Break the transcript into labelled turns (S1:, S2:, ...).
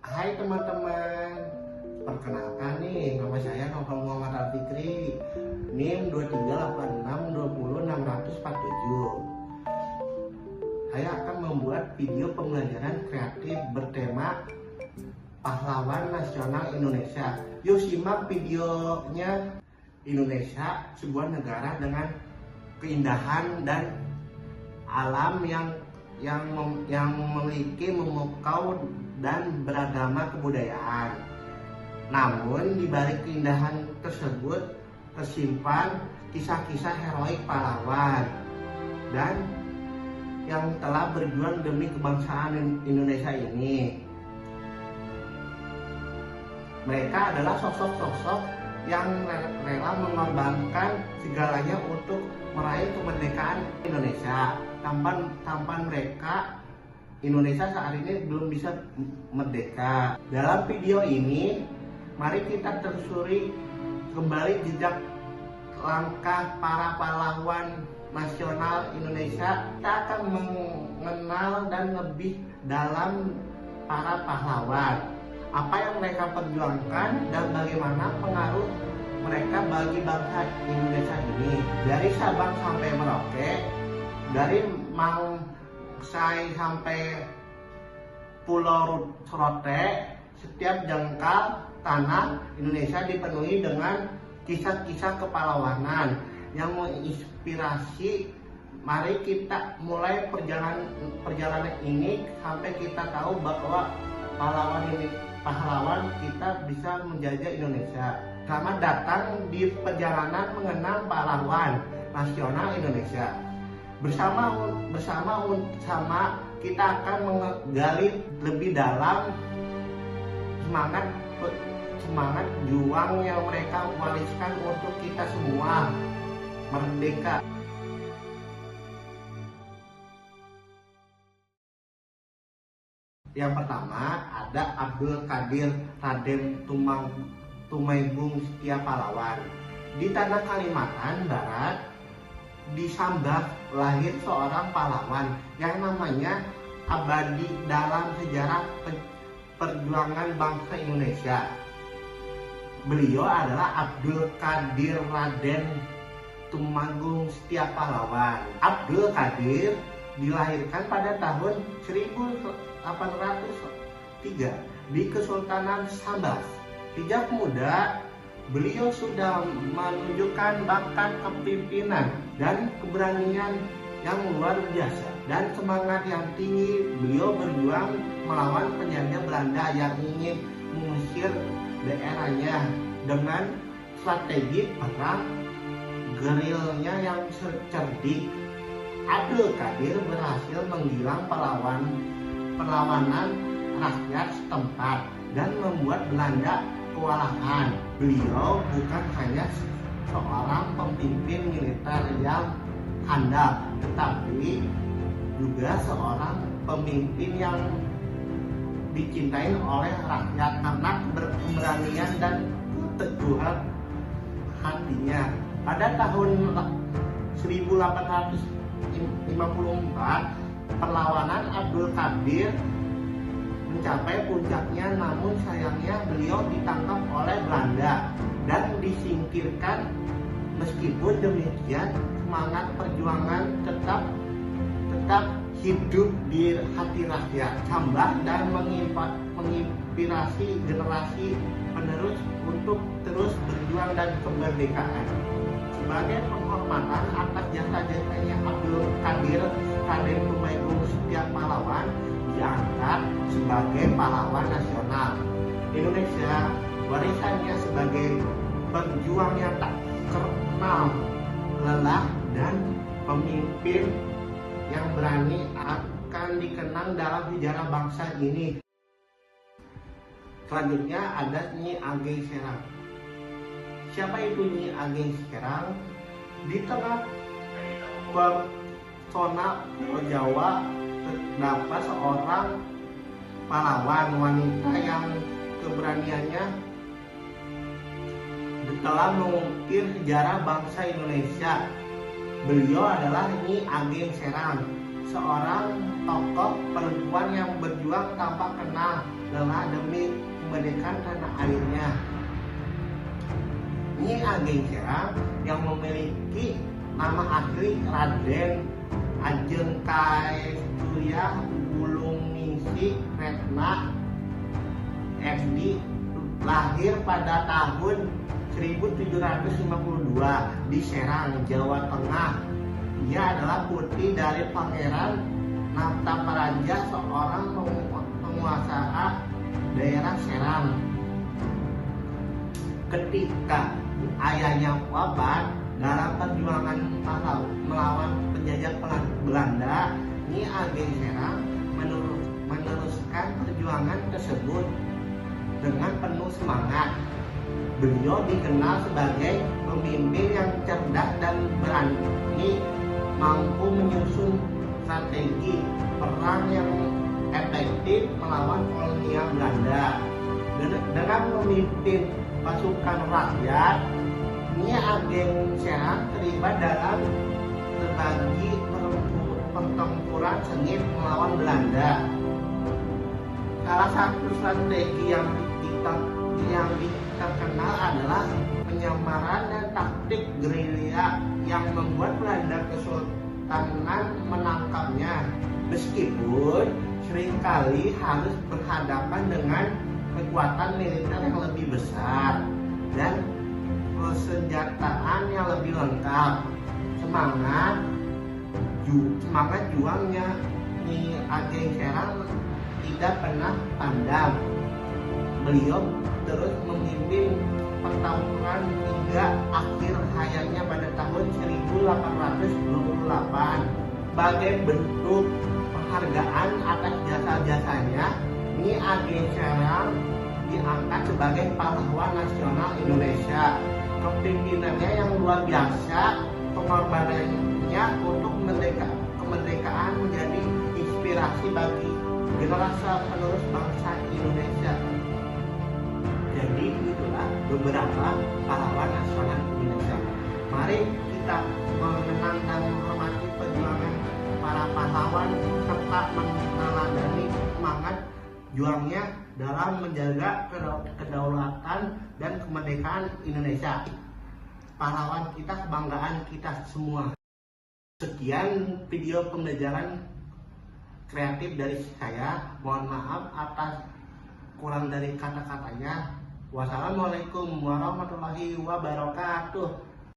S1: Hai teman-teman, perkenalkan nih, nama saya Novel Muhammad Al-Fikri, NIM 238620647. Saya akan membuat video pembelajaran kreatif bertema Pahlawan Nasional Indonesia. Yuk simak videonya. Indonesia, sebuah negara dengan keindahan dan alam yang memiliki memukau dan beragama kebudayaan. Namun di balik keindahan tersebut tersimpan kisah-kisah heroik pahlawan dan yang telah berjuang demi kebangsaan Indonesia ini. Mereka adalah sosok-sosok yang rela mengorbankan segalanya untuk meraih kemerdekaan Indonesia. Tanpa mereka, Indonesia saat ini belum bisa merdeka. Dalam video ini, mari kita telusuri kembali jejak langkah para pahlawan nasional Indonesia. Kita akan mengenal dan lebih dalam para pahlawan, apa yang mereka perjuangkan dan bagaimana pengaruh mereka bagi bangsa Indonesia ini. Dari Sabang sampai Merauke, dari Mangsai sampai Pulau Rote, setiap jengkal tanah Indonesia dipenuhi dengan kisah-kisah kepahlawanan yang menginspirasi. Mari kita mulai perjalanan ini sampai kita tahu bahwa pahlawan kita bisa menjajah Indonesia. Selamat datang di perjalanan mengenal pahlawan nasional Indonesia. Bersama kita akan menggali lebih dalam semangat juang yang mereka wariskan untuk kita semua merdeka. Yang pertama ada Abdul Qadir Raden Tumenggung Setia Pahlawan. Di tanah Kalimantan Barat, di Sambas lahir seorang pahlawan yang namanya abadi dalam sejarah perjuangan bangsa Indonesia. Beliau adalah Abdul Qadir Raden Tumenggung Setia Pahlawan. Abdul Qadir dilahirkan pada tahun 1803 di Kesultanan Sambas. Sejak muda, beliau sudah menunjukkan bakat kepemimpinan dan keberanian yang luar biasa dan semangat yang tinggi. Beliau berjuang melawan penjajah Belanda yang ingin mengusir daerahnya dengan strategi perang gerilya yang cerdik. Abdul Qadir berhasil menggilang perlawanan rakyat setempat dan membuat Belanda kewalahan. Beliau bukan hanya seorang pemimpin militer yang handal, tetapi juga seorang pemimpin yang dicintai oleh rakyat karena keberanian dan keteguhan hatinya. Pada tahun 1854, perlawanan Abdul Qadir mencapai puncaknya, namun sayangnya beliau ditangkap oleh Belanda dan disingkirkan. Meskipun demikian, semangat perjuangan tetap hidup di hati rakyat Sambas dan menginspirasi generasi penerus untuk terus berjuang dan kemerdekaan. Sebagai penghormatan atas jasa-jasanya, Abdul Qadir Raden Tumenggung Setia Pahlawan diangkat sebagai pahlawan nasional Indonesia. Warisannya sebagai pejuang yang tak kenal lelah dan pemimpin yang berani akan dikenang dalam sejarah bangsa ini. Selanjutnya ada Nyi Ageng Serang. Siapa itu Nyi Ageng Serang? Di tengah pesona Jawa terdapat seorang pahlawan wanita yang keberaniannya telah mengukir sejarah bangsa Indonesia. Beliau adalah Nyi Ageng Serang, seorang tokoh perempuan yang berjuang tanpa kenal lelah demi kemerdekaan tanah airnya. Nyi Ageng Serang yang memiliki nama asli Raden Ajeng Kaestuya Bulungningsih Retna Edi, lahir pada tahun 1752 di Serang, Jawa Tengah. Ia adalah putri dari Pangeran Nantaparaja, seorang penguasa daerah Serang. Ketika ayahnya wafat dalam perjuangan melawan penjajah Belanda, Nyi Ageng Serang meneruskan perjuangan tersebut dengan penuh semangat. Beliau dikenal sebagai pemimpin yang cerdas dan berani, mampu menyusun strategi perang yang efektif melawan kolonial Belanda. Dengan memimpin pasukan rakyat, Nyi Ageng Serang terlibat dalam berbagai pertempuran sengit melawan Belanda. Salah satu strategi yang terkenal adalah penyamaran dan taktik gerilya yang membuat Belanda Kesultanan menangkapnya. Meskipun seringkali harus berhadapan dengan kekuatan militer yang lebih besar dan persenjataan yang lebih lengkap, semangat juangnya Nyi Ageng Serang tidak pernah padam. Beliau terus memimpin pertempuran hingga akhir hayatnya pada tahun 1828. Sebagai bentuk penghargaan atas jasa-jasanya, Nyi Ageng Serang diangkat sebagai pahlawan nasional Indonesia. Kepemimpinannya yang luar biasa, pengorbanannya untuk kemerdekaan menjadi inspirasi bagi generasi penerus bangsa Indonesia. Jadi itulah beberapa pahlawan nasional Indonesia. Mari kita mengenang dan menghormati perjuangan para pahlawan serta meneladani semangat juangnya dalam menjaga kedaulatan dan kemerdekaan Indonesia. Pahlawan kita, kebanggaan kita semua. Sekian video pembelajaran kreatif dari saya. Mohon maaf atas kurang dari kata-katanya. Wassalamualaikum warahmatullahi wabarakatuh.